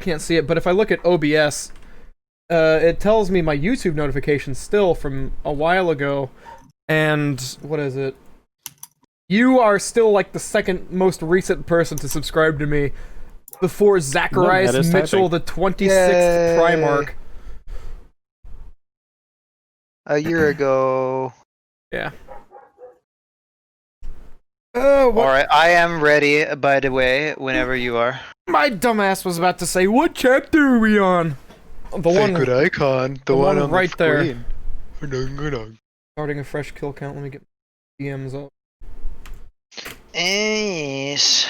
can't see it, but if I look at OBS, it tells me my YouTube notifications still from a while ago, and what is it? You are still like the second most recent person to subscribe to me before Zacharias Mitchell, the 26th Primarch. A year ago. Yeah. Alright, I am ready, by the way, whenever you are. My dumbass was about to say, what chapter are we on? The Sacred icon, the one on right the there. screen. Starting a fresh kill count, let me get DMs up. Yes.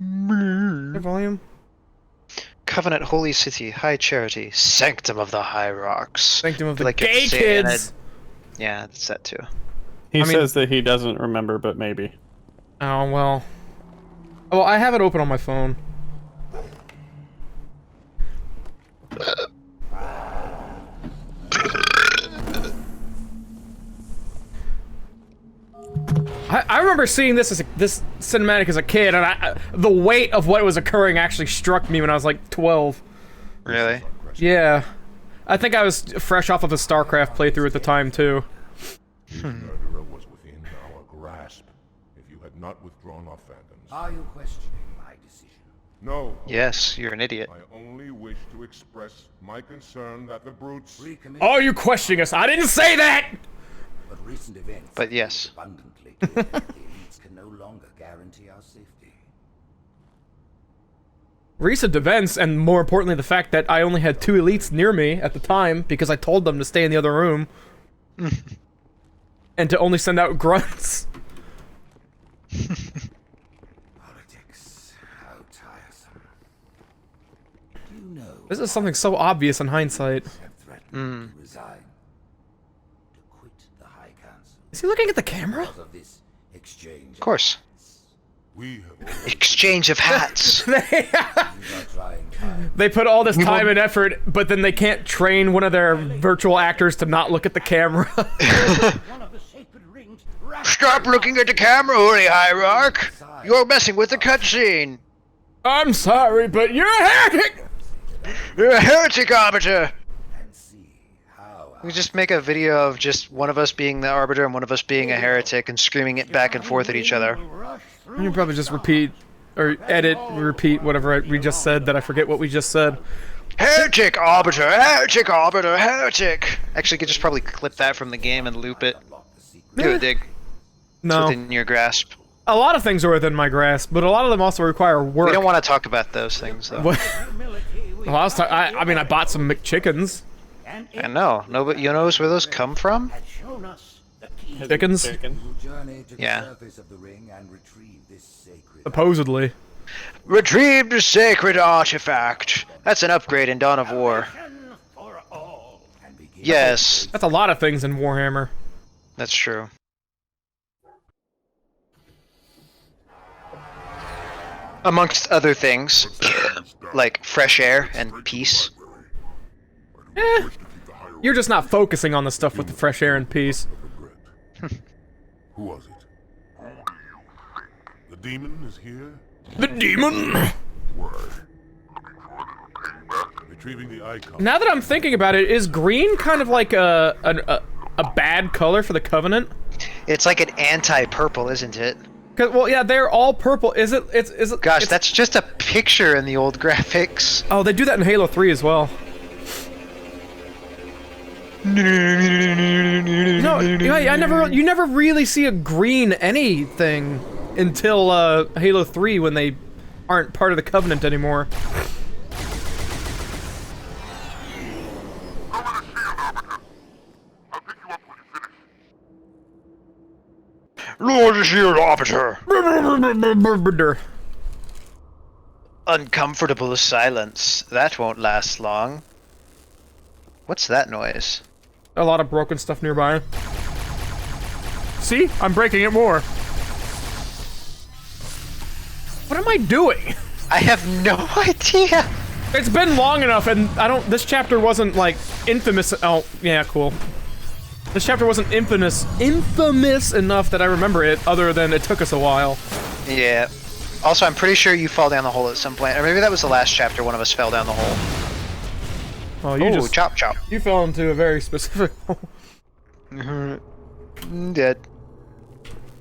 Volume? Covenant Holy City, High Charity, Sanctum of the Hierarchs. Sanctum of the like gay kids! Yeah, it's that too. He says that he doesn't remember, but maybe. Oh, well. Well, I have it open on my phone. I remember seeing this cinematic as a kid, and the weight of what was occurring actually struck me when I was like 12. Really? Yeah. I think I was fresh off of a StarCraft playthrough at the time, too. Murderer was within our grasp. If you had not withdrawn our phantoms. Are you questioning my decision? No. Yes, you're an idiot. I only wish to express my concern that the brutes. Oh, you questioning us? I didn't say that! But recent events But yes. abundantly clear that the elites can no longer guarantee our safety. Recent events, and more importantly the fact that I only had 2 elites near me at the time, because I told them to stay in the other room. And to only send out grunts. Politics, how tiresome. You know This is something so obvious in hindsight. have threatened to resign, to quit the High Council Is he looking at the camera? because of this exchange. Of course. We have Exchange of hats. You are trying hard. They put all this time and effort, but then they can't train one of their virtual actors to not look at the camera. Stop looking at the camera, Holy Hierarch! You're messing with the cutscene! I'm sorry, but you're a heretic! You're a heretic, Arbiter! And see how We just make a video of just one of us being the Arbiter and one of us being a heretic and screaming it back and forth at each other. You can probably just repeat, or edit, repeat whatever we just said that I forget what we just said. Heretic, Arbiter! Heretic, Arbiter! Heretic! Actually, you could just probably clip that from the game and loop it. Do it, Dig. It's No. within your grasp. A lot of things are within my grasp, but a lot of them also require work. We don't want to talk about those things, though. What? Well, I mean, I bought some McChickens. I know. No, but you knows where those come from? Chickens? journey to the Yeah. surface of the ring and retrieve this sacred Supposedly. Retrieve the sacred artifact. That's an upgrade in Dawn of War. and begin. Yes, That's a lot of things in Warhammer. that's true. Amongst other things, like fresh air and peace. You're just not focusing on the stuff with the fresh air and peace. Who was it? The demon is here? The demon! Word. Retrieving the icon. Now that I'm thinking about it, is green kind of like a bad color for the Covenant? It's like an anti-purple, isn't it? 'Cause, well, yeah, they're all purple. Is it? Is it? Gosh, it's- that's just a picture in the old graphics. Oh, they do that in Halo 3 as well. No, you never really see a green anything until Halo 3 when they aren't part of the Covenant anymore. Lord the Shield Arbiter! Uncomfortable silence. That won't last long. What's that noise? A lot of broken stuff nearby. See? I'm breaking it more. What am I doing? I have no idea! It's been long enough, and this chapter wasn't, like, infamous. Oh, yeah, cool. This chapter wasn't infamous enough that I remember it, other than it took us a while. Yeah. Also, I'm pretty sure you fall down the hole at some point. Or maybe that was the last chapter, one of us fell down the hole. Oh, you Ooh, just chop chop. you fell into a very specific hole. Dead.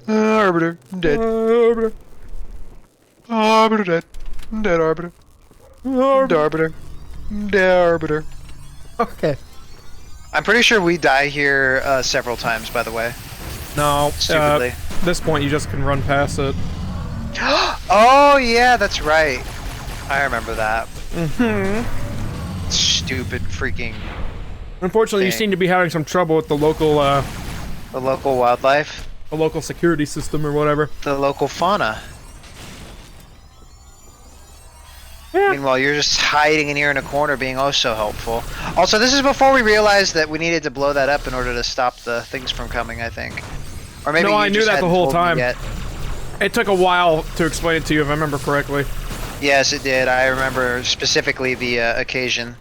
Arbiter. Dead. Arbiter dead. Dead Arbiter. Dead Arbiter. Dead Arbiter. Okay. I'm pretty sure we die here several times, by the way. No. Stupidly. At this point, you just can run past it. Oh, yeah, that's right. I remember that. Mm-hmm. Stupid freaking... Unfortunately, you Dang. seem to be having some trouble with the local wildlife. the local security system or whatever. The local fauna. Yeah. Meanwhile, you're just hiding in here in a corner being oh so helpful. Also, this is before we realized that we needed to blow that up in order to stop the things from coming, I think. Or maybe No, you I knew just that the hadn't whole told me time. yet. It took a while to explain it to you, if I remember correctly. Yes, it did. I remember specifically the occasion.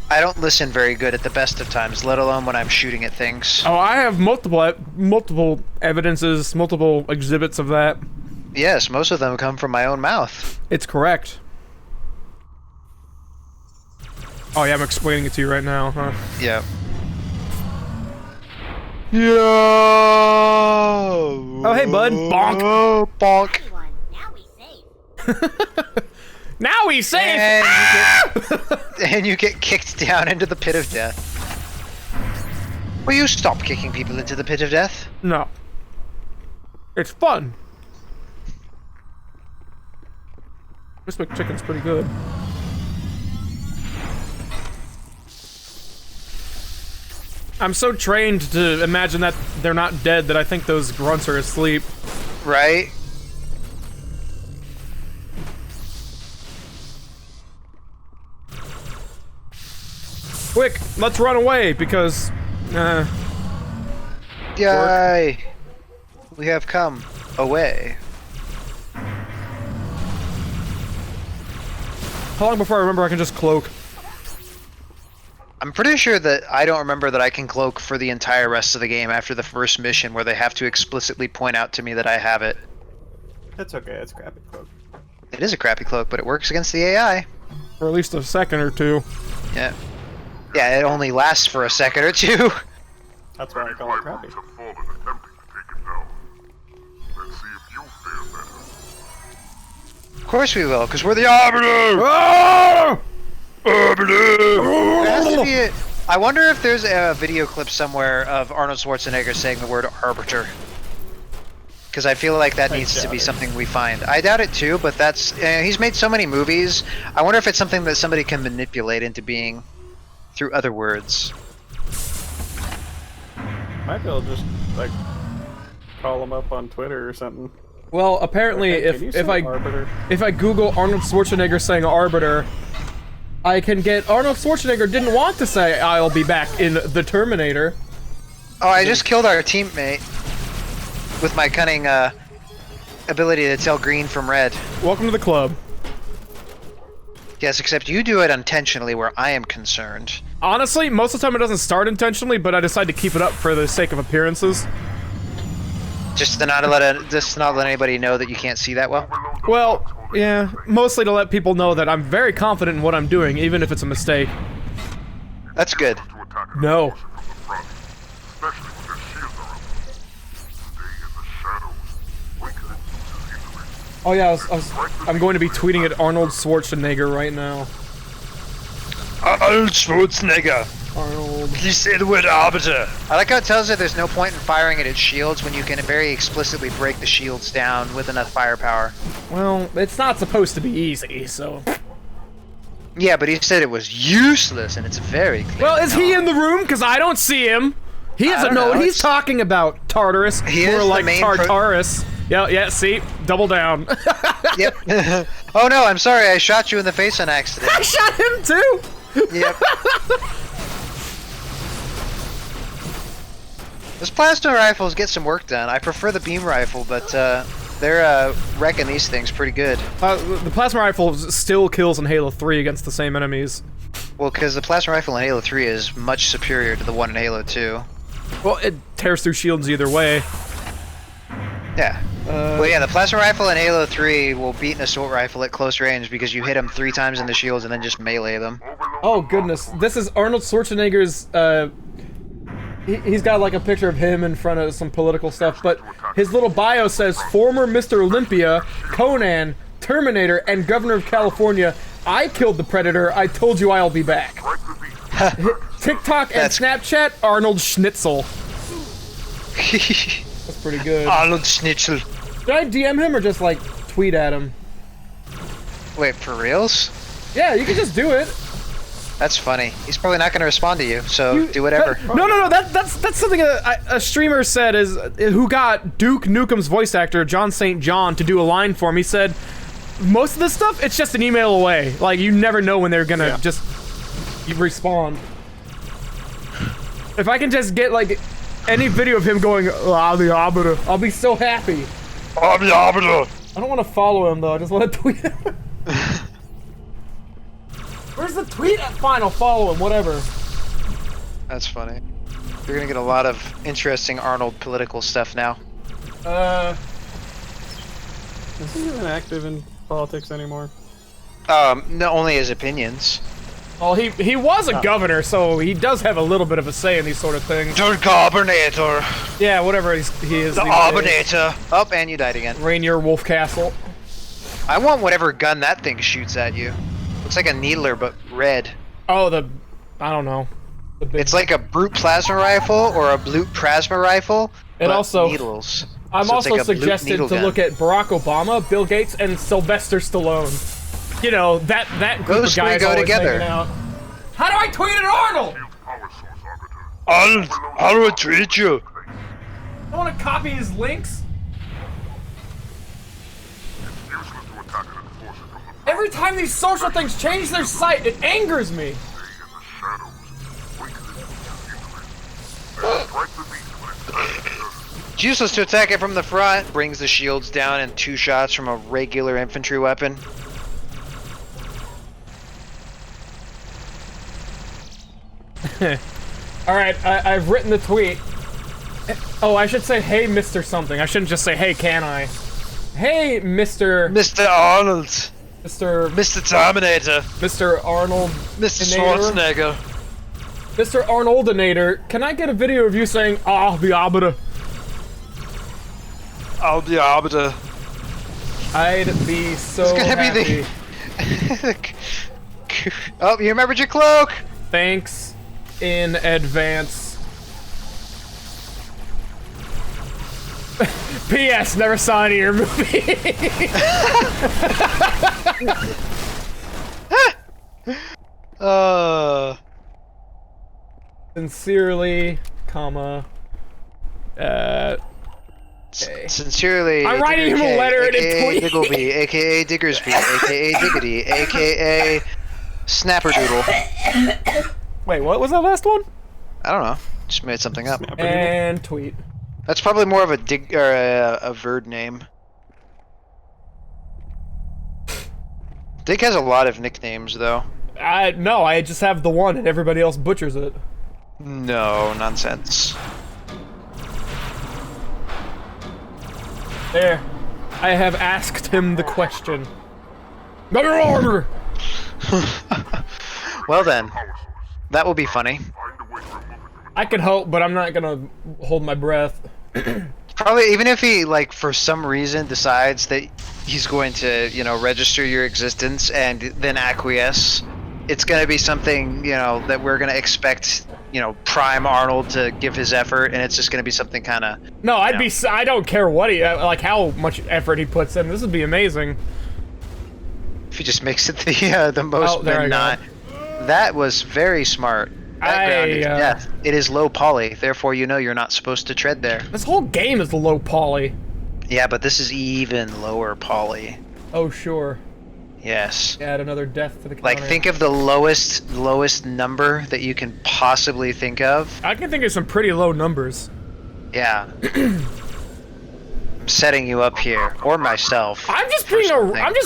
I don't listen very good at the best of times, let alone when I'm shooting at things. Oh, I have multiple evidences, multiple exhibits of that. Yes, most of them come from my own mouth. It's correct. Oh yeah, I'm explaining it to you right now, huh? Yeah. Yo! Oh, hey, bud. Bonk. Oh, bonk. Now we save. Now he's safe! And you get kicked down into the pit of death. Will you stop kicking people into the pit of death? No. It's fun. This McChicken's pretty good. I'm so trained to imagine that they're not dead that I think those grunts are asleep. Right? Quick, let's run away because, Yay! We have come away. how long before I remember I can just cloak? I'm pretty sure that I don't remember that I can cloak for the entire rest of the game after the first mission where they have to explicitly point out to me that I have it. It's okay, it's crappy cloak. It is a crappy cloak, but it works against the AI. For at least a second or two. Yeah. Yeah, it only lasts for a second or two. That's why I call it crappy. Have fallen attempting to take it down. Let's see if you fare better. Of course we will, because we're the Arbiter! Ah! There has to be a, I wonder if there's a video clip somewhere of Arnold Schwarzenegger saying the word Arbiter. Because I feel like that needs to be something we find. I doubt it too, but that's... he's made so many movies. I wonder if it's something that somebody can manipulate into being through other words. Might be able to just, like, call him up on Twitter or something. Well, apparently, Hey, can you say Arbiter? if I Google Arnold Schwarzenegger saying Arbiter, I can get Arnold Schwarzenegger didn't want to say I'll be back in The Terminator. Oh, I just killed our teammate with my cunning ability to tell green from red. Welcome to the club. Yes, except you do it intentionally where I am concerned. Honestly, most of the time it doesn't start intentionally, but I decide to keep it up for the sake of appearances. Just to not let anybody know that you can't see that well. Well, yeah, mostly to let people know that I'm very confident in what I'm doing, even if it's a mistake. That's good. To attack an No. from the front, especially when their shields are up. Stay in the shadows. Weakness is easily. Oh yeah, I'm going to be tweeting at Arnold Schwarzenegger right now. Arnold Schwarzenegger. Arnold. Please say the word Arbiter. I like how it tells you there's no point in firing at its shields when you can very explicitly break the shields down with enough firepower. Well, it's not supposed to be easy, so... Yeah, but he said it was useless, and it's very clear. Well, is he in the room? Because I don't see him. He doesn't don't know what know, he's it's- talking about, Tartarus. He More is the like main Tartarus. Yeah, see? Double down. Yep. Oh no, I'm sorry, I shot you in the face on accident. I shot him too! Yep. Those plasma rifles get some work done. I prefer the beam rifle, but they're wrecking these things pretty good. The plasma rifle still kills in Halo 3 against the same enemies. Well, because the plasma rifle in Halo 3 is much superior to the one in Halo 2. Well, it tears through shields either way. Yeah. Well, yeah, the plasma rifle in Halo 3 will beat an assault rifle at close range because you hit them 3 times in the shields and then just melee them. Oh goodness, this is Arnold Schwarzenegger's. He's got like a picture of him in front of some political stuff, but his little bio says former Mr. Olympia, Conan, Terminator, and Governor of California. I killed the Predator. I told you I'll be back. TikTok and Snapchat, Arnold Schnitzel. That's pretty good. Arnold Schnitzel. Did I DM him or just like tweet at him? Wait, for reals? Yeah, you can just do it. That's funny. He's probably not going to respond to you, so do whatever. No. That's something a streamer said is who got Duke Nukem's voice actor John St. John to do a line for him. He said most of this stuff it's just an email away. Like you never know when they're gonna just respond. If I can just get like any video of him going, I'll be so happy. I don't want to follow him though. I just want to tweet him. Where's the tweet? Fine, I'll follow him. Whatever. That's funny. You're gonna get a lot of interesting Arnold political stuff now. Is he even active in politics anymore? No, only his opinions. Well, he was a governor, so he does have a little bit of a say in these sort of things. The Governator. Yeah, whatever he is. The Governator. Oh, and you died again. Rainier Wolfcastle. I want whatever gun that thing shoots at you. Looks like a needler, but red. Oh, I don't know. It's like a brute plasma rifle or a blute plasma rifle. And also, needles. I'm also like suggested to look at Barack Obama, Bill Gates, and Sylvester Stallone. You know, that group of guys go always together. hanging out. How do I tweet at Arnold? Arnold, how do I treat you? I want to copy his links. Every time these social things change their site, it angers me. It's useless to attack it from the front. Brings the shields down in 2 shots from a regular infantry weapon. Alright, I've written the tweet. Oh, I should say, hey, Mr. something. I shouldn't just say, hey, can I? Hey, Mr. Mr. Arnold. Mr. Terminator. Mr. Arnold. Mr. Schwarzenegger. Mr. Arnoldinator, can I get a video of you saying, I'll be arbiter? I'll be arbiter. I'd be so happy. Oh, you remembered your cloak! Thanks in advance. P.S. Never saw any of your movie. Sincerely, comma, Sincerely, I'm writing him a letter and a tweet. Diggleby, aka Diggersby, aka Diggity, aka Snapperdoodle. Wait, what was that last one? I don't know. Just made something up. And tweet. That's probably more of a dig or a Verd name. Dig has a lot of nicknames, though. No, I just have the one, and everybody else butchers it. No nonsense. There. I have asked him the question. Got your order! Well then, that will be funny. I could hope, but I'm not gonna hold my breath. Probably, even if he, like, for some reason decides that he's going to, you know, register your existence and then acquiesce, it's gonna be something, you know, that we're gonna expect, you know, Prime Arnold to give his effort, and it's just gonna be something kind of. No, I don't care what he, like, how much effort he puts in. This would be amazing. If he just makes it the most not. That was very smart. Background is death. It is low poly, therefore you know you're not supposed to tread there. This whole game is low poly. Yeah, but this is even lower poly. Oh, sure. Yes. Add another death to the counter. Like, think of the lowest number that you can possibly think of. I can think of some pretty low numbers. Yeah. I'm setting you up here, or myself. I'm just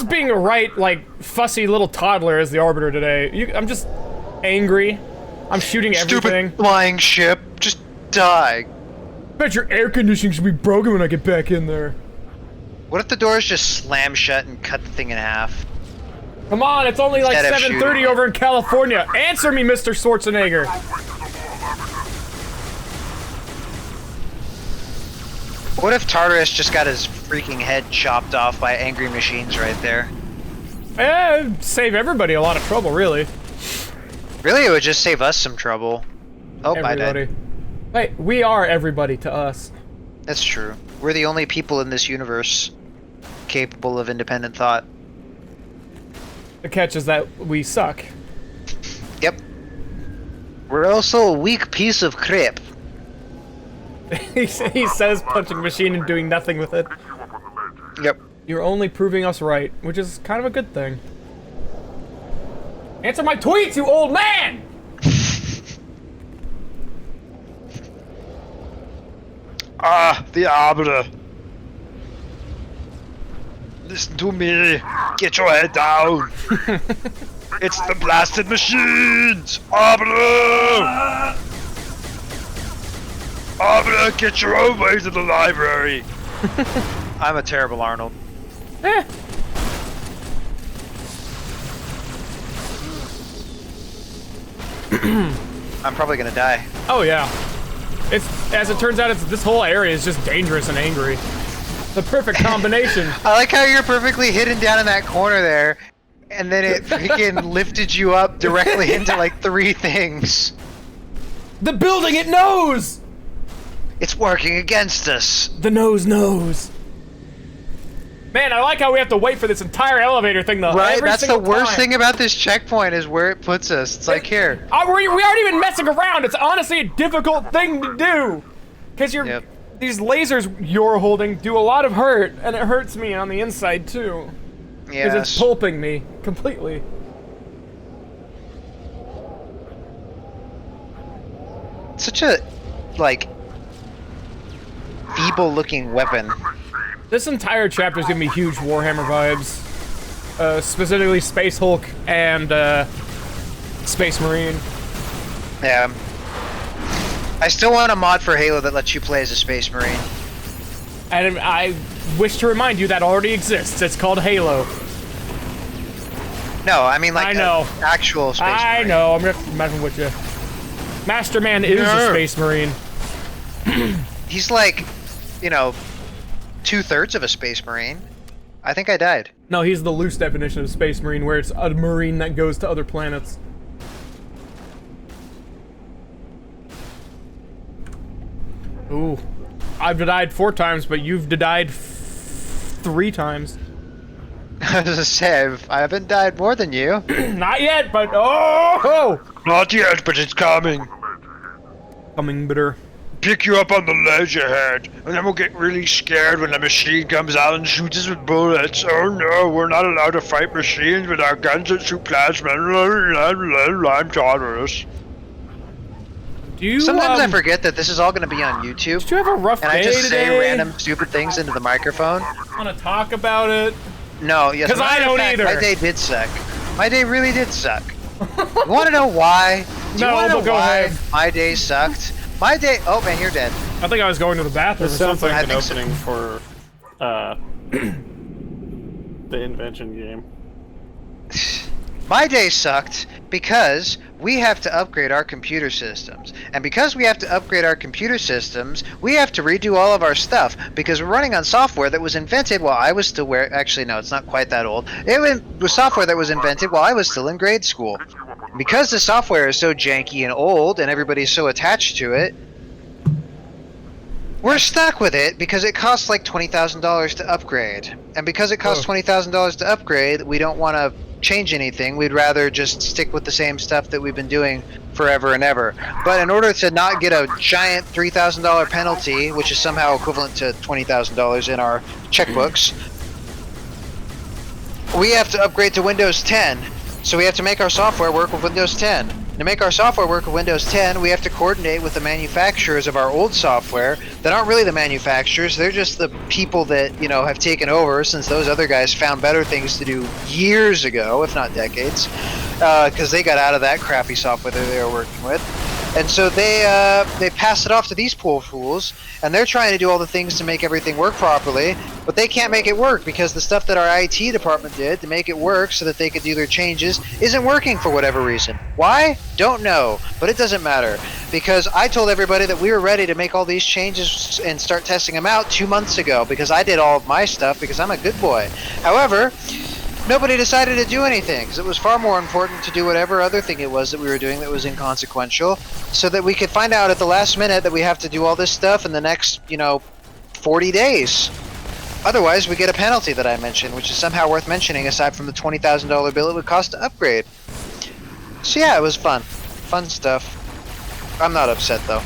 being a right, like, fussy little toddler as the Arbiter today. I'm just angry. I'm shooting everything. Stupid flying ship, just die. Bet your air conditioning should be broken when I get back in there. What if the doors just slam shut and cut the thing in half? Come on, it's only like Instead of 7:30 shooting. over in California. Answer me, Mr. Schwarzenegger. What if Tartarus just got his freaking head chopped off by angry machines right there? Save everybody a lot of trouble, really. Really, it would just save us some trouble. Oh, I Everybody. died. Hey, we are everybody to us. That's true. We're the only people in this universe capable of independent thought. The catch is that we suck. Yep. We're also a weak piece of crap. he says punching a machine and doing nothing with it. Yep. You're only proving us right, which is kind of a good thing. Answer my tweets, you old man! Ah, the Arbiter. Listen to me. Get your head down. It's the blasted machines. Arbiter. Arbiter, get your own way to the library. I'm a terrible Arnold. Eh. I'm probably gonna die. Oh yeah. It's, as it turns out, this whole area is just dangerous and angry. The perfect combination. I like how you're perfectly hidden down in that corner there, and then it freaking lifted you up directly into like 3 things. The building, it knows! It's working against us. The nose knows. Man, I like how we have to wait for this entire elevator thing though. Right? every That's the single worst time. thing about this checkpoint is where it puts us. It's like here. We aren't even messing around. It's honestly a difficult thing to do. Because Yep. these lasers you're holding do a lot of hurt, and it hurts me on the inside too. Because it's Yes. pulping me completely. Such a like feeble looking weapon. This entire chapter is giving me huge Warhammer vibes. Specifically Space Hulk and Space Marine. Yeah. I still want a mod for Halo that lets you play as a Space Marine. And I wish to remind you that already exists. It's called Halo. No, I mean like I know. Actual Space I Marine. know, I'm just messing with you. Master Man is a Yeah. Space Marine. He's like, you know, 2/3 of a Space Marine. I think I died. No, he's the loose definition of Space Marine, where it's a Marine that goes to other planets. Ooh. I've died 4 times, but you've died 3 times. I was gonna say, I haven't died more than you. Not yet, but oh! Not yet, but it's coming. Coming bitter. Pick you up on the ledge ahead, and then we'll get really scared when the machine comes out and shoots us with bullets. Oh no, we're not allowed to fight machines with our guns that shoot plasma. I'm Tartarus. Do you, Sometimes I forget that this is all going to be on YouTube, Did you have a rough and day I just today? say random stupid things into the microphone. Want to talk about it? No, yes, 'Cause as a I matter of don't fact, either. My day did suck. My day really did suck. You want to know why? Do you No, want to but know go why ahead. my day sucked? My day. Oh man, you're dead. I think I was going to the bathroom This or sounds something. like an I think so. opening for the invention game. My day sucked because we have to upgrade our computer systems. And because we have to upgrade our computer systems, we have to redo all of our stuff because we're running on software that was invented while I was still actually no, it's not quite that old. It was software that was invented while I was still in grade school. Because the software is so janky and old and everybody's so attached to it, we're stuck with it because it costs like $20,000 to upgrade. And because it costs $20,000 to upgrade, we don't want to change anything. We'd rather just stick with the same stuff that we've been doing forever and ever. But in order to not get a giant $3,000 penalty, which is somehow equivalent to $20,000 in our checkbooks, we have to upgrade to Windows 10. So we have to make our software work with Windows 10. To make our software work with Windows 10, we have to coordinate with the manufacturers of our old software that aren't really the manufacturers. They're just the people that, you know, have taken over since those other guys found better things to do years ago, if not decades, because they got out of that crappy software that they were working with. And so they pass it off to these poor fools, and they're trying to do all the things to make everything work properly, but they can't make it work because the stuff that our IT department did to make it work so that they could do their changes isn't working for whatever reason. Why? Don't know, but it doesn't matter, because I told everybody that we were ready to make all these changes and start testing them out 2 months ago, because I did all of my stuff because I'm a good boy. However, nobody decided to do anything, because it was far more important to do whatever other thing it was that we were doing that was inconsequential, so that we could find out at the last minute that we have to do all this stuff in the next, 40 days. Otherwise, we get a penalty that I mentioned, which is somehow worth mentioning aside from the $20,000 bill it would cost to upgrade. So yeah, it was fun. Fun stuff. I'm not upset, though,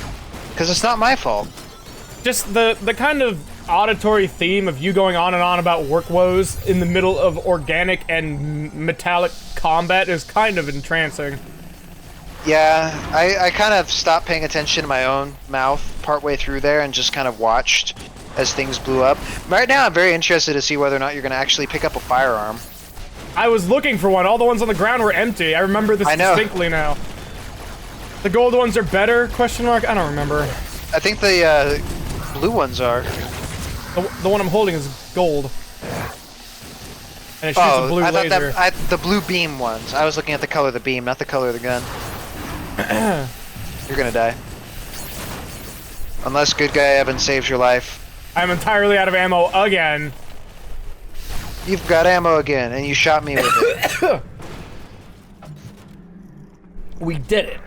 because it's not my fault. Just the kind of auditory theme of you going on and on about work woes in the middle of organic and metallic combat is kind of entrancing. Yeah, I kind of stopped paying attention to my own mouth partway through there and just kind of watched as things blew up. Right now, I'm very interested to see whether or not you're going to actually pick up a firearm. I was looking for one. All the ones on the ground were empty. I remember this distinctly now. The gold ones are better? Question mark? I don't remember. I think the blue ones are. The one I'm holding is gold. And it shoots a blue laser. Thought the blue beam ones. I was looking at the color of the beam, not the color of the gun. You're gonna die. Unless good guy Evan saves your life. I'm entirely out of ammo again. You've got ammo again, and you shot me with it. We did it.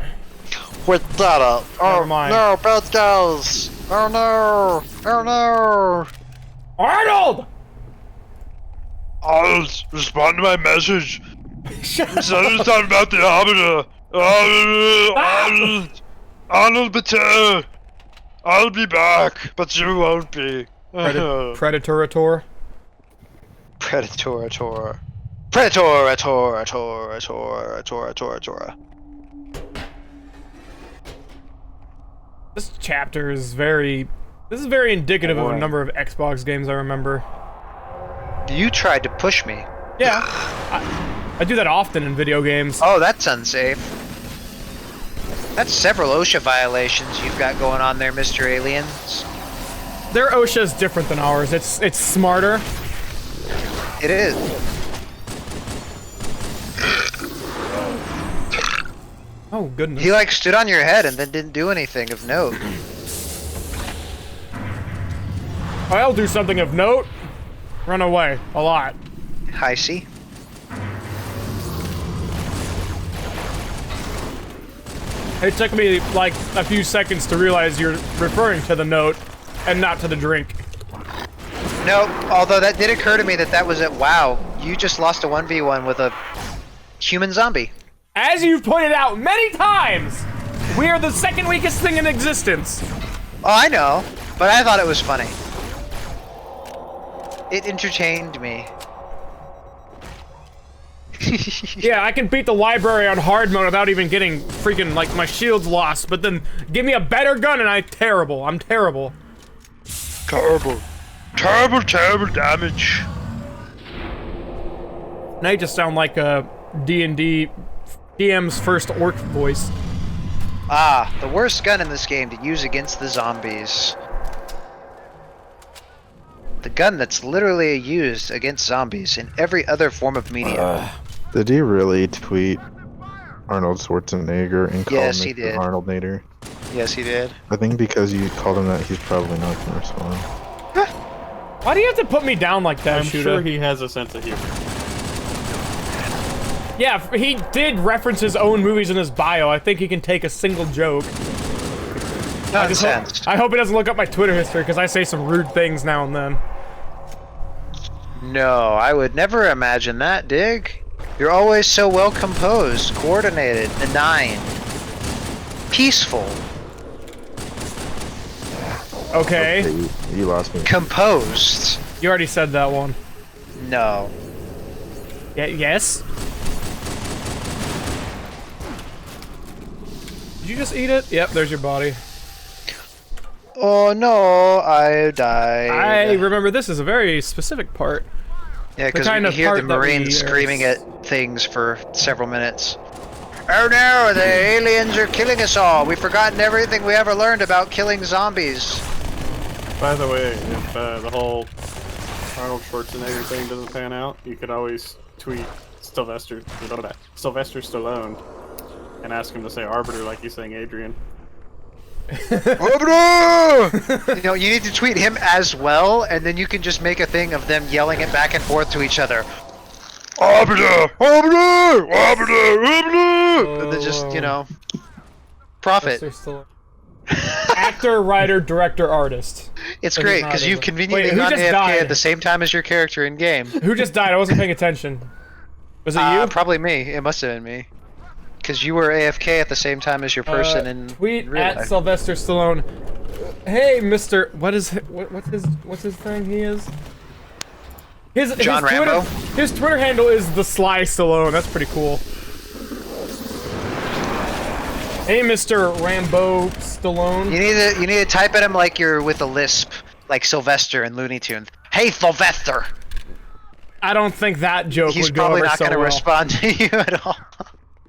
With that up. Oh, Never mind. no, bad guys. Oh no. Oh no. Arnold! I'll respond to my message. Something about the arbiter. Arnold, but I'll be back, but you won't be. Predator. Predator. This chapter is very... This is very indicative of a number of Xbox games I remember. You tried to push me. Yeah. I do that often in video games. Oh, that's unsafe. That's several OSHA violations you've got going on there, Mr. Aliens. Their OSHA is different than ours. It's smarter. It is. Oh, goodness. He like stood on your head and then didn't do anything of note. I'll do something of note. Run away. A lot. Hi, C. It took me like a few seconds to realize you're referring to the note and not to the drink. No, although that did occur to me that was it. Wow, you just lost a 1v1 with a human zombie. As you've pointed out many times, we are the second weakest thing in existence. Oh, I know, but I thought it was funny. It entertained me. Yeah, I can beat the library on hard mode without even getting freaking, like, my shield's lost, but then give me a better gun and I'm terrible. Terrible. Terrible damage. Now you just sound like a D&D DM's first orc voice. Ah, the worst gun in this game to use against the zombies. The gun that's literally used against zombies in every other form of media. Did he really tweet Arnold Schwarzenegger and call Yes, him he did. Arnold Nader? Yes, he did. I think because you called him that, he's probably not going to respond. Why do you have to put me down like that, I'm Shuda? sure he has a sense of humor. Yeah, he did reference his own movies in his bio. I think he can take a single joke. Nonsense. I hope he doesn't look up my Twitter history, because I say some rude things now and then. No, I would never imagine that, Dig. You're always so well composed, coordinated, benign, peaceful. Okay. You lost me. Composed. You already said that one. No. Yeah, yes? Did you just eat it? Yep, there's your body. Oh no, I died. I remember this is a very specific part. Yeah, because kind you of hear the part that we Marines screaming at things for several minutes. Oh no, the aliens are killing us all. We've forgotten everything we ever learned about killing zombies. By the way, if the whole Arnold Schwarzenegger thing doesn't pan out, you could always tweet Sylvester Stallone and ask him to say Arbiter like he's saying Adrian. Arbiter! You know, you need to tweet him as well, and then you can just make a thing of them yelling it back and forth to each other. Arbiter! Arbiter! Arbiter! Arbiter! And then just, you know, profit. Actor, writer, director, artist. It's So great, he's not because you've able- conveniently Wait, who gone just AFK died? at the same time as your character in game. Who just died? I wasn't paying attention. Was it you? Probably me. It must have been me. Because you were AFK at the same time as your person in Tweet real at life. Sylvester Stallone. Hey, Mr. What's his thing? He is. John Twitter, Rambo? His Twitter handle is the Sly Stallone. That's pretty cool. Hey, Mr. Rambo Stallone. You need to type at him like you're with a lisp, like Sylvester in Looney Tunes. Hey, Sylvester. I don't think that joke He's would go probably over not so going to well. respond to you at all.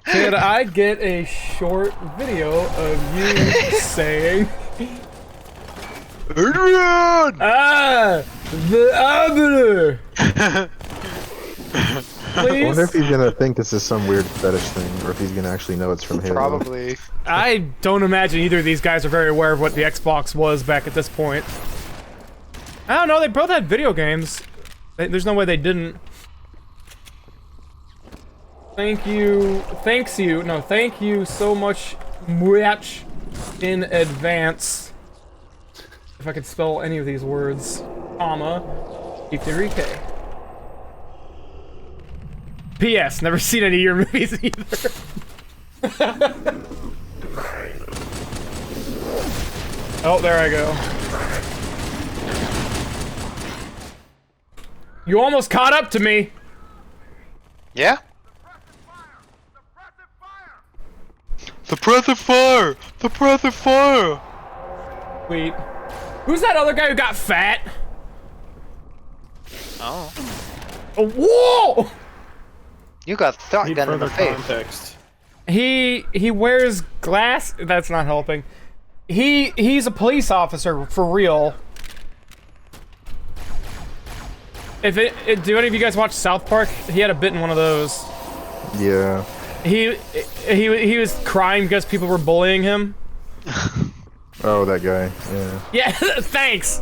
Could I get a short video of you saying, Adrian! "Ah, the Arbiter"? I wonder if Please. he's gonna think this is some weird fetish thing, or if he's gonna actually know it's from Halo. Probably. I don't imagine either of these guys are very aware of what the Xbox was back at this point. I don't know. They both had video games. There's no way they didn't. Thank you so much in advance. If I could spell any of these words, comma, DiggeryK. P.S. Never seen any of your movies either. Oh, there I go. You almost caught up to me. Yeah? The breath of fire! The breath of fire! Wait. Who's that other guy who got fat? Oh. Oh, whoa! You got thought Need gun in the further face. context. He wears glass. That's not helping. He's a police officer for real. Do any of you guys watch South Park? He had a bit in one of those. Yeah. He was crying because people were bullying him. Oh, that guy. Yeah. Yeah, thanks.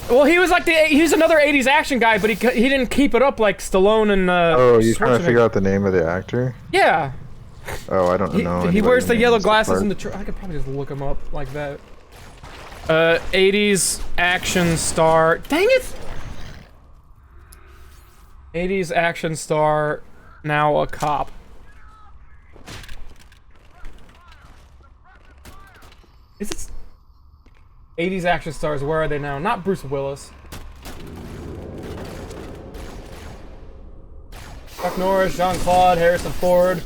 Well, he was like he's another '80s action guy, but he didn't keep it up like Stallone and. Oh, you're trying to Schwarzenegger. figure out the name of the actor? Yeah. Oh, I don't know. He wears the yellow glasses in the. I could probably just look him up like that. 80s action star. Dang it! 80s action star, now a cop. Is it 80s action stars? Where are they now? Not Bruce Willis. Chuck Norris, Jean-Claude, Harrison Ford,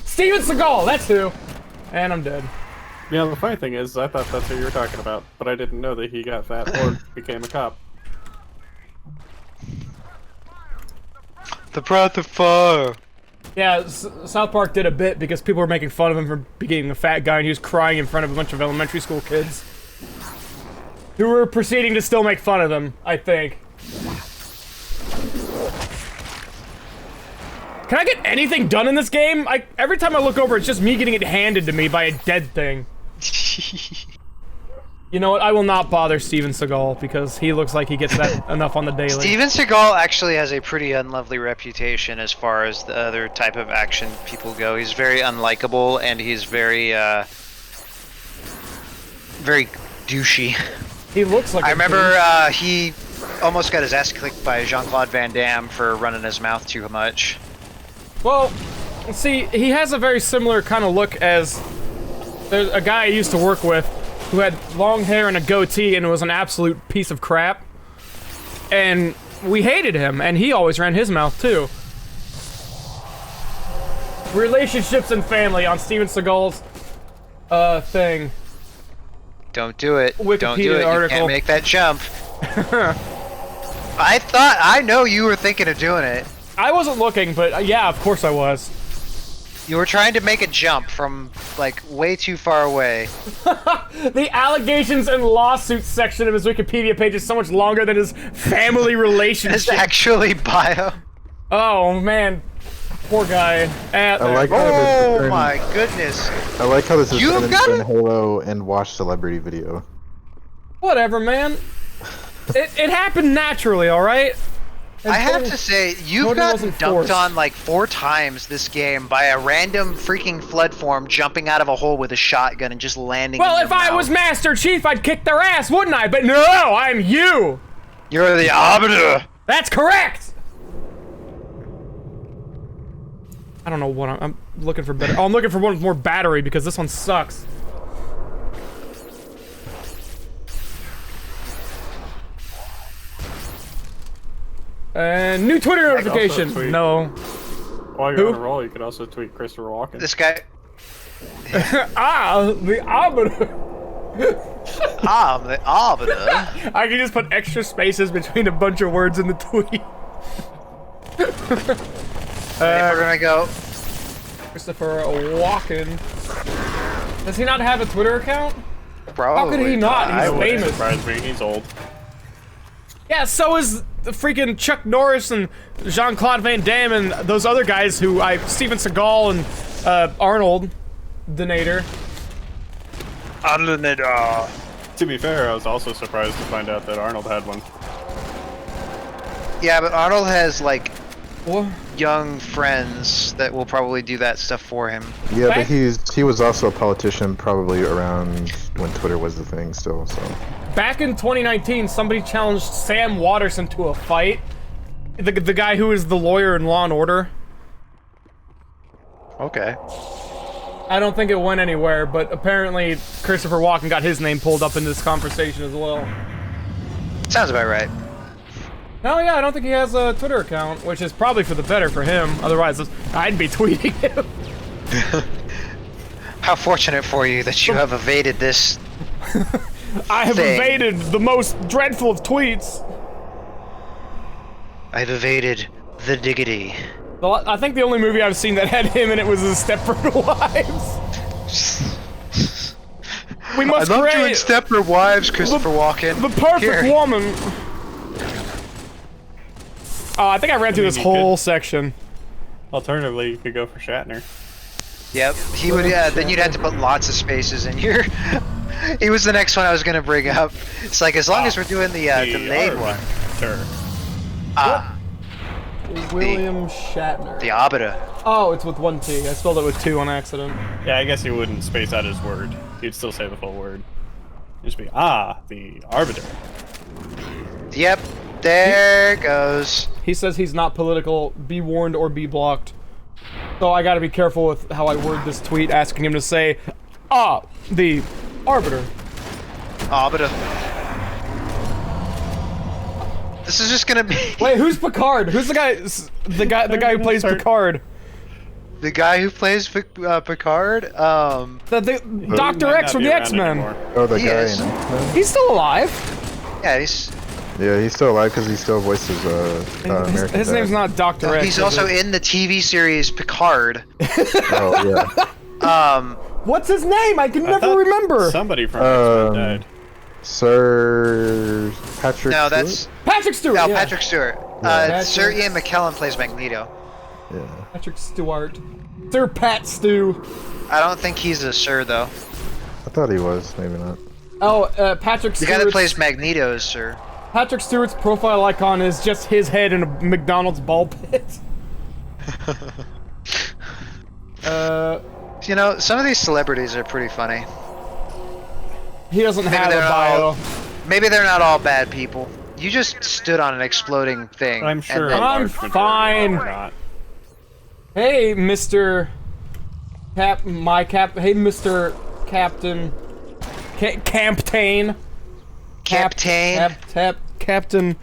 Steven Seagal. That's who. And I'm dead. Yeah, the funny thing is, I thought that's who you were talking about, but I didn't know that he got fat or became a cop. The breath of fire! Yeah, South Park did a bit because people were making fun of him for being a fat guy, and he was crying in front of a bunch of elementary school kids who were proceeding to still make fun of him, I think. Can I get anything done in this game? Every time I look over, it's just me getting it handed to me by a dead thing. You know what? I will not bother Steven Seagal because he looks like he gets that enough on the daily. Steven Seagal actually has a pretty unlovely reputation as far as the other type of action people go. He's very unlikable and he's very, very douchey. He looks like I a remember douche. he almost got his ass kicked by Jean-Claude Van Damme for running his mouth too much. Well, see, he has a very similar kind of look as there's a guy I used to work with who had long hair and a goatee and was an absolute piece of crap. And we hated him, and he always ran his mouth too. Relationships and family on Steven Seagal's thing. Don't do it. Don't do Wikipedia it. article. You can't make that jump. I know you were thinking of doing it. I wasn't looking, but yeah, of course I was. You were trying to make a jump from, like, way too far away. The allegations and lawsuits section of his Wikipedia page is so much longer than his family It's relationship. actually bio. Oh man, poor guy. I like how this Oh is turned- my goodness. I like how this is You've turned got into it? an Halo and Watch celebrity video. Whatever, man. It happened naturally, all right. I have to say, you've Cody gotten wasn't dunked forced. on like 4 times this game by a random freaking flood form jumping out of a hole with a shotgun and just landing. Well, in if your I mouth. was Master Chief, I'd kick their ass, wouldn't I? But no, I'm you. You're the arbiter. That's correct. I don't know what I'm looking for better. Oh, I'm looking for one with more battery because this one sucks. And new Twitter also notification. tweet. No. While Who? you're on a roll, you could also tweet Christopher Walken. This guy. The arbiter. The arbiter. I can just put extra spaces between a bunch of words in the tweet. I think we're gonna go. Christopher Walken. Does he not have a Twitter account? Probably. How could he not? I He's would. famous. Surprise me, he's old. Yeah, so is the freaking Chuck Norris and Jean-Claude Van Damme and those other guys who Steven Seagal and Arnold, the Nader. To be fair, I was also surprised to find out that Arnold had one. Yeah, but Arnold has like What? young friends that will probably do that stuff for him. Yeah, Back- but he was also a politician probably around when Twitter was the thing still, so. Back in 2019, somebody challenged Sam Watterson to a fight. The guy who is the lawyer in Law and Order. Okay. I don't think it went anywhere, but apparently Christopher Walken got his name pulled up in this conversation as well. Sounds about right. No, yeah, I don't think he has a Twitter account, which is probably for the better for him. Otherwise, I'd be tweeting him. How fortunate for you that you have evaded this. I have Thing. evaded the most dreadful of tweets. I've evaded the diggity. Well, I think the only movie I've seen that had him in it was The Stepford Wives. We must create Stepford Wives, Christopher Walken. the perfect Here. woman. Oh, I think I ran through this you whole could- section. Alternatively, you could go for Shatner. Yep, he would. Yeah, then you'd have to put lots of spaces in here. He was the next one I was gonna bring up. It's like as long as we're doing the delayed one. Sure. William Shatner. The arbiter. Oh, it's with one T. I spelled it with two on accident. Yeah, I guess he wouldn't space out his word. He'd still say the full word. It'd just be, the arbiter. Yep, there goes. He says he's not political. Be warned or be blocked. So I gotta be careful with how I word this tweet, asking him to say, the arbiter. Arbiter. This is just gonna be Wait, who's Picard? Who's the guy? The guy who plays Picard. the guy who plays Picard. The Dr. Might X not from be the around X-Men. anymore. Oh, the He guy is. in X-Men? He's still alive. Yeah, he's Yeah, he's still alive because he still voices American His name's Dad. not Dr. X. he's is also it? in the TV series Picard. Oh, yeah. What's his name? I can I never thought remember. Somebody from X-Men died. Sir Patrick No, Stewart? that's Patrick Stewart. no yeah. Patrick Stewart. Patrick- Sir Ian McKellen plays Magneto. Yeah. Patrick Stewart. Sir Pat Stew. I don't think he's a Sir though. I thought he was, maybe not. Oh, Patrick The Stewart. guy that plays Magneto is Sir. Patrick Stewart's profile icon is just his head in a McDonald's ball pit. You know, some of these celebrities are pretty funny. He doesn't have a they're bio. Maybe they're not all bad people. You just stood on an exploding thing. But I'm sure. and then- a I'm large majority fine. are not. Hey, Mr. Hey, Mr. Captain. Camptain. Captain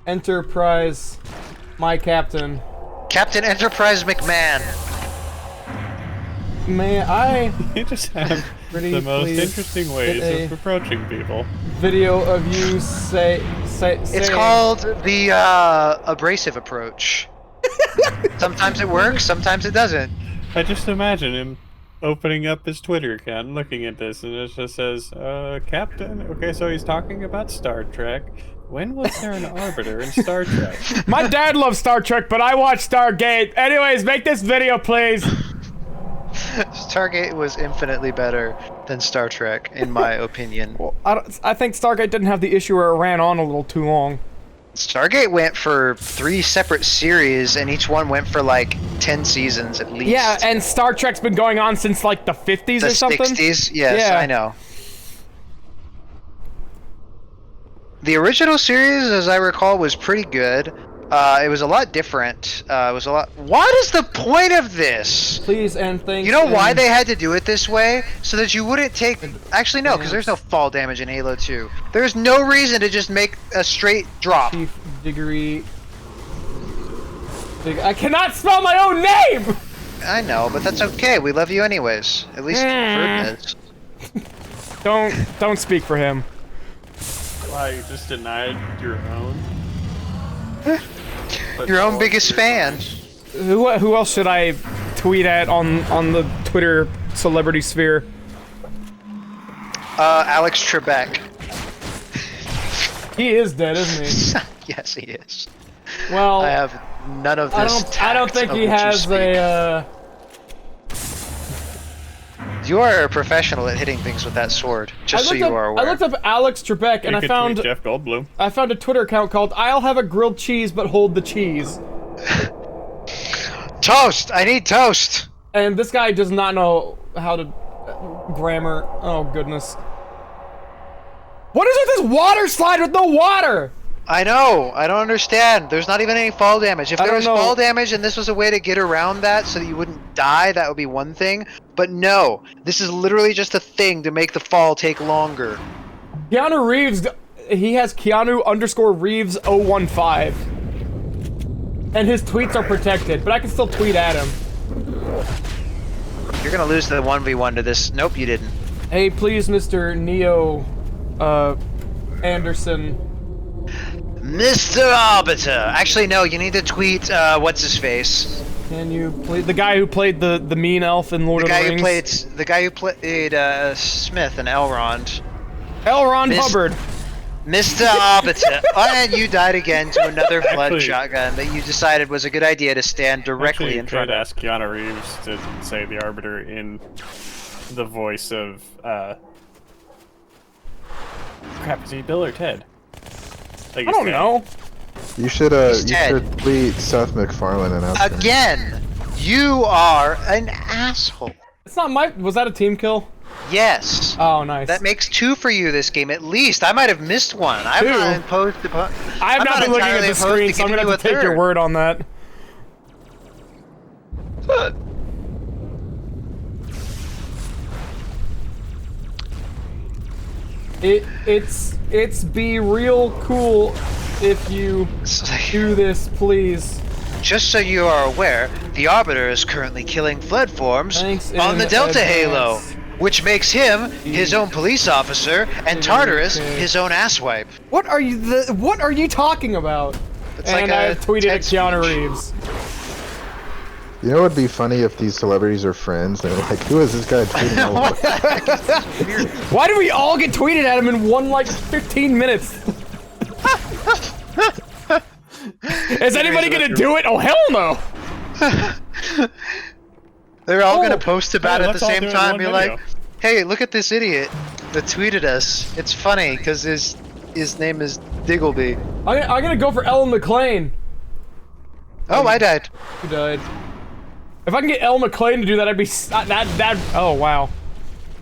Enterprise. My Captain. Captain Enterprise McMahon. May I You just have Pretty the most please interesting ways get of approaching people. video of you say It's called the abrasive approach. Sometimes it works, sometimes it doesn't. I just imagine him opening up his Twitter account and looking at this, and it just says, Captain? Okay, so he's talking about Star Trek. When was there an Arbiter in Star Trek? My dad loves Star Trek, but I watch Stargate. Anyways, make this video, please. Stargate was infinitely better than Star Trek, in my opinion. Well, I think Stargate didn't have the issue where it ran on a little too long. Stargate went for 3 separate series, and each one went for like 10 seasons at least. Yeah, and Star Trek's been going on since like the 50s or something. The 60s, yes, Yeah. I know. The original series, as I recall, was pretty good. It was a lot different. It was a lot. What is the point of this? Please and thanks. You know why and- they had to do it this way? So that you wouldn't take. Actually, no, because there's no fall damage in Halo 2. There's no reason to just make a straight drop. Chief Diggery. I cannot spell my own name. I know, but that's okay. We love you anyways. At least Ferdinand. Don't speak for him. Wow, you just denied your own? Your own biggest fan. Who else should I tweet at on the Twitter celebrity sphere? Alex Trebek. He is dead, isn't he? Yes, he is. Well, I have none of this. I don't think he has a. You are a professional at hitting things with that sword. Just so you are aware. I looked up Alex Trebek and You I could found tweet Jeff Goldblum. I found a Twitter account called "I'll have a grilled cheese but hold the cheese," Toast! I need toast! and this guy does not know how to grammar. Oh goodness! What is with this water slide with no water? I know! I don't understand. There's not even any fall damage. If I there don't was know. fall damage and this was a way to get around that so that you wouldn't die, that would be one thing. But no, this is literally just a thing to make the fall take longer. Keanu Reeves, he has Keanu_Reeves 015. And his tweets are protected, but I can still tweet at him. You're gonna lose the 1v1 to this. Nope, you didn't. Hey, please, Mr. Neo, Anderson. Mr. Arbiter! Actually, no, you need to tweet, what's-his-face? Can you play the guy who played the mean elf in Lord The of the guy Rings? who played, Smith and Elrond. Elrond Miss- Hubbard. Mr. Arbiter! And you died again to another blood Actually- shotgun that you decided was a good idea to stand directly Actually, in you front could of. ask Keanu Reeves to say the Arbiter in the voice of, crap, is he Bill or Ted? I don't know. You should dead. tweet Seth MacFarlane and ask him. Again! You are an asshole. It's not my. Was that a team kill? Yes. Oh, nice. That makes 2 for you this game, at least. I might have missed one. I'm 2? not opposed to. I've not been looking at entirely the opposed screen, so I'm giving gonna have to you a take your third. word on that. It's be real cool if you do this, please. Just so you are aware, the Arbiter is currently killing flood forms Thanks on in the Delta Halo, advance. which makes him his own police officer and Tartarus Okay. his own asswipe. What are you talking about? It's And like I a tweeted at TED Keanu speech. Reeves. You know what would be funny if these celebrities are friends? They're like, who is this guy tweeting all over? Why did we all get tweeted at him in one, like, 15 minutes? Is anybody gonna do it? Oh, hell no! They're all Oh. gonna post about it at let's the all same do it in time. one Be video. like, "Hey, look at this idiot that tweeted us. It's funny because his name is Diggleby." I'm gonna go for Ellen McClain. Oh, I died. Who died? If I can get Elle McClain to do that, I'd be that. Oh wow,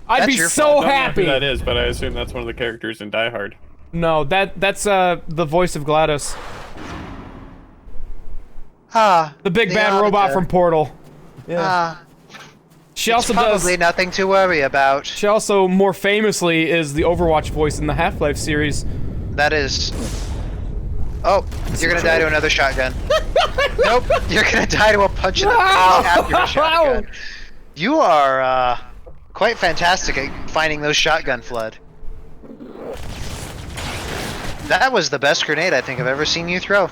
I'd That's be your so fault. I don't know happy. who that is, but I assume that's one of the characters in Die Hard. No, that's the voice of Gladys, the big bad robot Arbiter. from Portal. Ah, She also probably does. nothing to worry about. She also more famously is the Overwatch voice in the Half-Life series. That is. Oh, you're gonna die to another shotgun. Nope, you're gonna die to a punch in the face after a shotgun. You are quite fantastic at finding those shotgun flood. That was the best grenade I think I've ever seen you throw.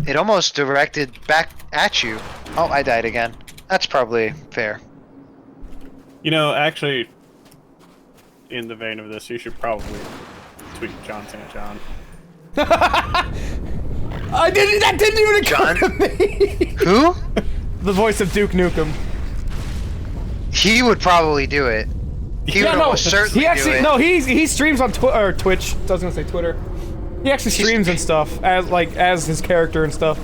It almost directed back at you. Oh, I died again. That's probably fair. You know, actually, in the vein of this, you should probably tweet John St. John. That didn't even occur to me. Who? The voice of Duke Nukem. He would probably do it. He would almost certainly he actually do it. no, he streams on Twitch. I was gonna say Twitter. He actually streams and stuff as his character and stuff.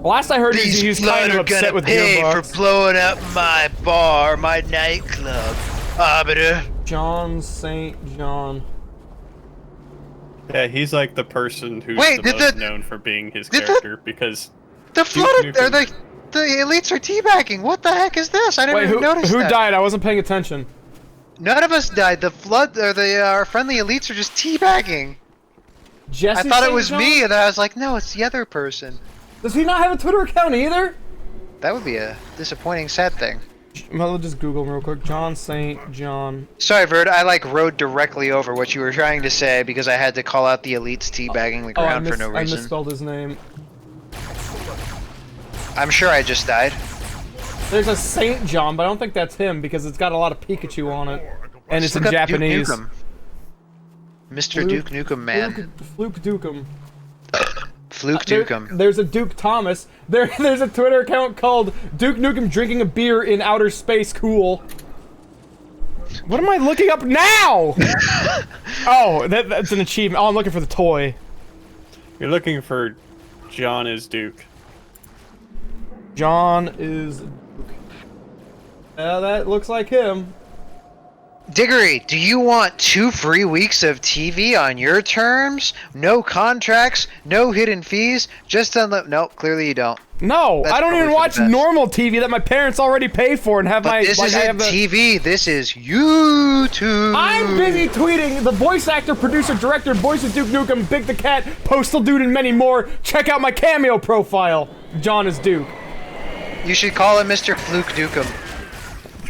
Last I heard, he was kind of upset with Gearbox. For blowing up my bar, my nightclub. Arbiter. John St. John. Yeah, he's like the person who's Wait, the most known for being his did character because The flooded, Nukem- or the elites are teabagging. What the heck is this? I didn't even notice who that. died? I wasn't paying attention. None of us died. The flood, or our friendly elites are just teabagging. Jesse I thought it St. was John? me, and then I was like, no, it's the other person. Does he not have a Twitter account either? That would be a disappointing, sad thing. I'll just Google him real quick. John St. John. Sorry, Verd, I rode directly over what you were trying to say because I had to call out the elites teabagging the ground for no I reason. misspelled his name. I'm sure I just died. There's a St. John, but I don't think that's him because it's got a lot of Pikachu on it. And it's in Look up Duke Japanese. Nukem. Mr. Duke Nukem man. Fluke Dukem. Fluke Dukem. There's a Duke Thomas. There's a Twitter account called Duke Nukem drinking a beer in outer space. Cool. What am I looking up now? Oh, that's an achievement. Oh, I'm looking for the toy. you're looking for John is Duke. John is Duke. That looks like him. Diggery, do you want 2 free weeks of TV on your terms? No contracts, no hidden fees, just no, clearly you don't. No, That's I don't even probably for watch the best. normal TV that my parents already pay for and have But my. this I isn't have the- TV, this is YouTube. I'm busy tweeting the voice actor, producer, director, voice of Duke Nukem, Big the Cat, Postal Dude, and many more. Check out my Cameo profile. John is Duke. You should call him Mr. Fluke Dukem.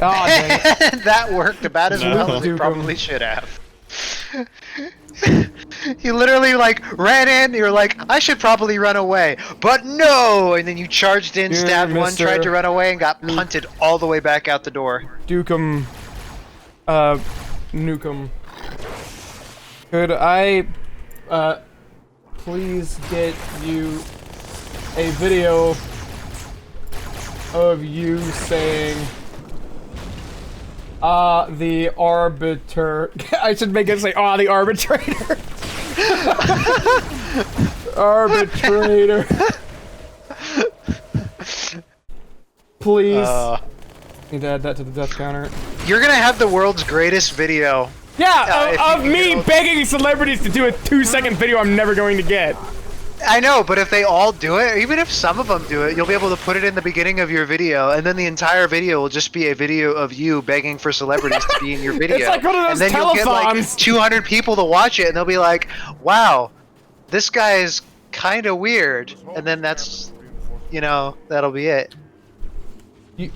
Oh, dang it. That worked about as well as it Dukem. probably should have. You literally ran in, you're like, I should probably run away. But no! And then you charged in, You're stabbed one, Mr. tried to run away, and got punted all the way back out the door. Dukem. Nukem. Could I, please get you a video of you saying, the arbiter. I should make it say, the arbitrator. Arbitrator. Please. Need to add that to the death counter. You're gonna have the world's greatest video. Yeah, if of you me get- begging celebrities to do a 2-second video I'm never going to get. I know, but if they all do it, or even if some of them do it, you'll be able to put it in the beginning of your video, and then the entire video will just be a video of you begging for celebrities to be in your video. It's like one of those and then you'll get telethons. 200 people to watch it, and they'll be like, wow, this guy is kind of weird. And then that's, that'll be it.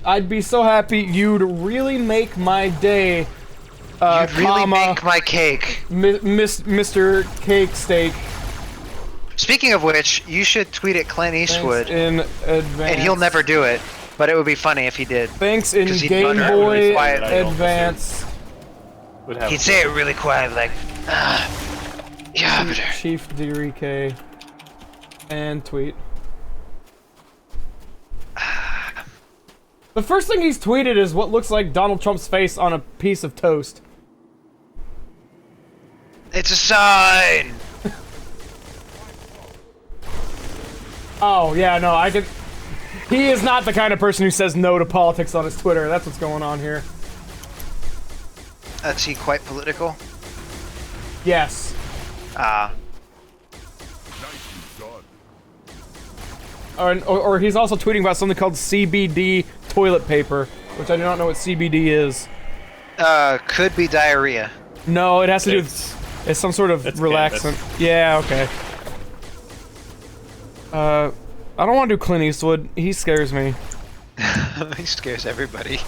I'd be so happy. You'd really make my day. You'd really make my cake. Mr. Cake Steak. Speaking of which, you should tweet at Clint Eastwood, In advance. and he'll never do it, but it would be funny if he did. Thanks in 'Cause he'd Game mutter Boy really quietly. Advance. Would have He'd say it really quiet, like, yeah, but Chief DiggeryK. And tweet. The first thing he's tweeted is what looks like Donald Trump's face on a piece of toast. it's a sign. Oh, yeah, no, I can... He is not the kind of person who says no to politics on his Twitter. That's what's going on here. Is he quite political? Yes. Or he's also tweeting about something called CBD toilet paper, which I do not know what CBD is. Could be diarrhea. No, it has to do with... It's some sort of it's relaxant. Yeah, okay. I don't want to do Clint Eastwood. He scares me. He scares everybody.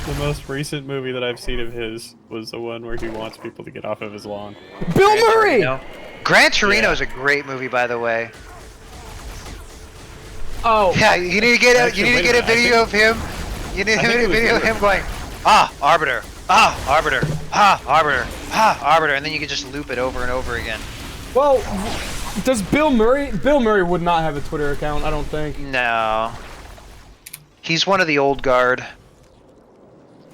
The most recent movie that I've seen of his was the one where he wants people to get off of his lawn. Bill Murray! Gran Torino is a great movie, by the way. Oh. Yeah, you need to get a Actually, you need to wait a get a minute, I video of him. You need to I think get it a was video of either- him going, Arbiter, Arbiter, Arbiter, Arbiter, and then you can just loop it over and over again. Well, does Bill Murray? Bill Murray would not have a Twitter account, I don't think. No. He's one of the old guard.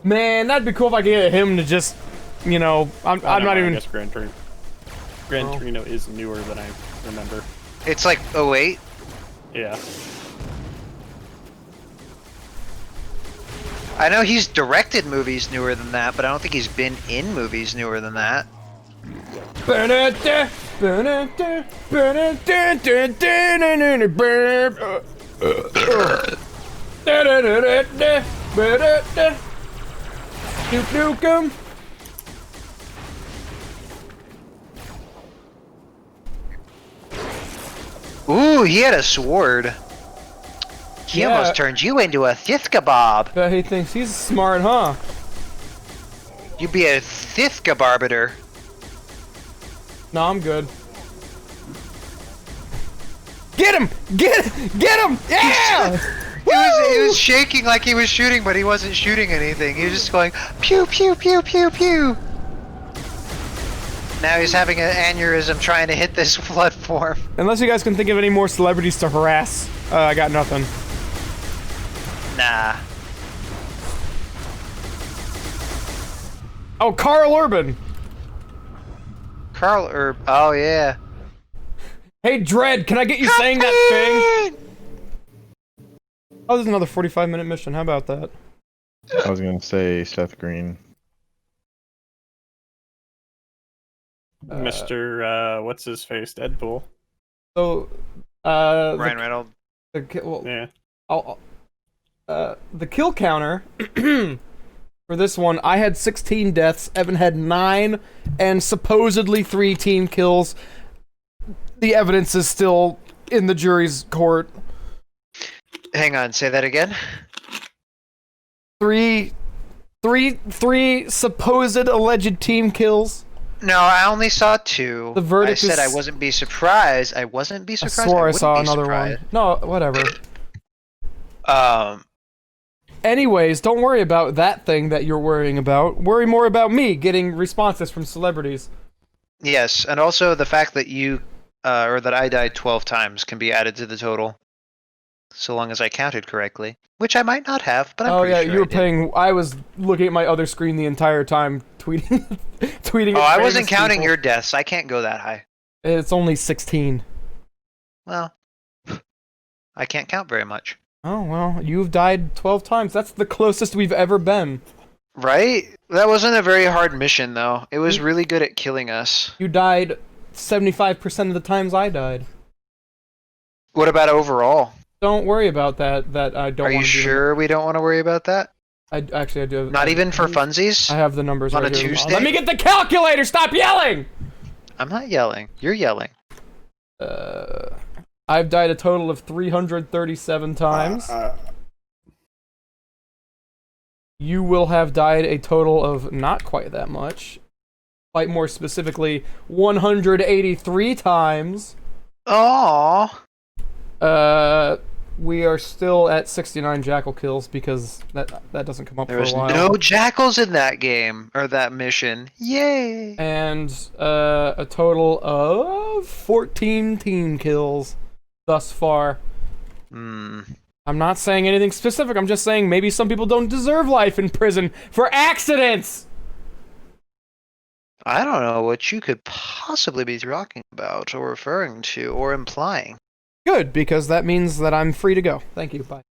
Man, that'd be cool if I could get him to just, you know, I'm I not even. guess Gran Torino is newer than I remember. It's like 08. Yeah. I know he's directed movies newer than that, but I don't think he's been in movies newer than that. Ooh, he had a sword. He Yeah. almost turned you into a thith kebab. Bet he thinks he's smart, huh? You'd be a thith kebarbiter. No, I'm good. Get him! Get him! Yeah! He was shaking like he was shooting, but he wasn't shooting anything. He was just going pew pew pew pew pew. Now he's having an aneurysm trying to hit this platform. Unless you guys can think of any more celebrities to harass, I got nothing. Nah. Oh, Carl Urban. Carl Herb. Oh yeah. Hey, Dredd, can I get you saying that thing? Oh, there's another 45-minute mission. How about that? I was gonna say Seth Green. Mr. What's his face? Deadpool. So, Ryan Reynolds. Yeah. The kill counter for this one, I had 16 deaths, Evan had 9, and supposedly 3 team kills. The evidence is still in the jury's court. Hang on, say that again. Three supposed alleged team kills. No, I only saw 2. The verdict I said is- I wasn't be surprised. I wasn't be I surprised. swore I wouldn't saw be another surprised. one. No, whatever. Um, Anyways, don't worry about that thing that you're worrying about. Worry more about me getting responses from celebrities. yes, and also the fact that you, or that I died 12 times can be added to the total. So long as I counted correctly. Which I might not have, but I'm Oh pretty yeah, sure you were I did. paying. I was looking at my other screen the entire time, tweeting, tweeting. Oh, at I wasn't famous counting people. your deaths. I can't go that high. It's only 16. Well, I can't count very much. Oh well, you've died 12 times. That's the closest we've ever been. Right? That wasn't a very hard mission, though. It was really good at killing us. You died 75% of the times I died. What about overall? Don't worry about that. That I don't. Are you wanna do sure we don't want to worry about that? I actually I do. Have, Not even for funsies? I have the numbers On right a here. Tuesday? Let me get the calculator. Stop yelling. I'm not yelling. You're yelling. I've died a total of 337 times. You will have died a total of not quite that much. Quite more specifically, 183 times. Aww. We are still at 69 jackal kills because that doesn't come up There for was a while. no jackals in that game, or that mission. Yay! And a total of 14 team kills thus far. Hmm. I'm not saying anything specific, I'm just saying maybe some people don't deserve life in prison for accidents! I don't know what you could possibly be talking about, or referring to, or implying. Good, because that means that I'm free to go. Thank you, bye.